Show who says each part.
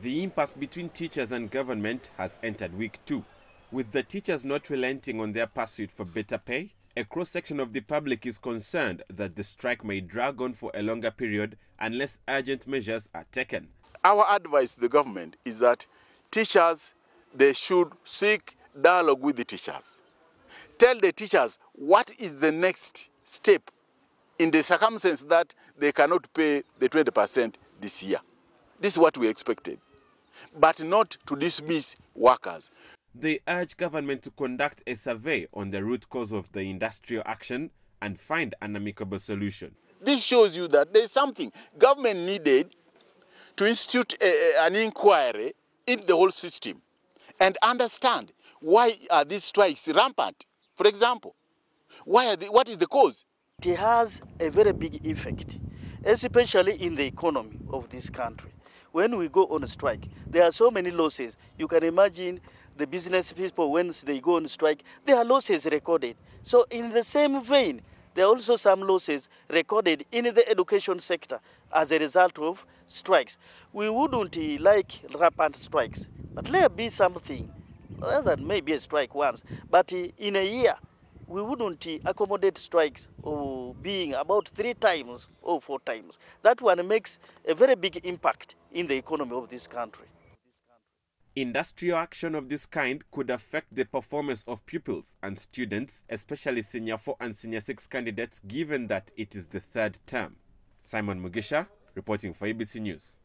Speaker 1: The impasse between teachers and government has entered week 2. With the teachers not relenting on their pursuit for better pay, a cross-section of the public is concerned that the strike may drag on for a longer period unless urgent measures are taken.
Speaker 2: Our advice to the government is that teachers, they should seek dialogue with the teachers. Tell the teachers what is the next step in the circumstance that they cannot pay the 20% this year. This is what we expected, but not to dismiss workers.
Speaker 1: They urge government to conduct a survey on the root cause of the industrial action and find an amicable solution.
Speaker 2: This shows you that there is something government needed to institute an inquiry into the whole system and understand why are these strikes rampant. For example, what is the cause?
Speaker 3: It has a very big effect, especially in the economy of this country. When we go on a strike, there are so many losses. You can imagine the business people, when they go on strike, there are losses recorded. So in the same vein, there are also some losses recorded in the education sector as a result of strikes. We wouldn't like rampant strikes, but let be something other than maybe a strike once. But in a year, we wouldn't accommodate strikes or being about 3 times or 4 times. That one makes a very big impact in the economy of this country.
Speaker 1: Industrial action of this kind could affect the performance of pupils and students, especially Senior 4 and Senior 6 candidates, given that it is the 3rd term. Simon Mugisha, reporting for ABC News.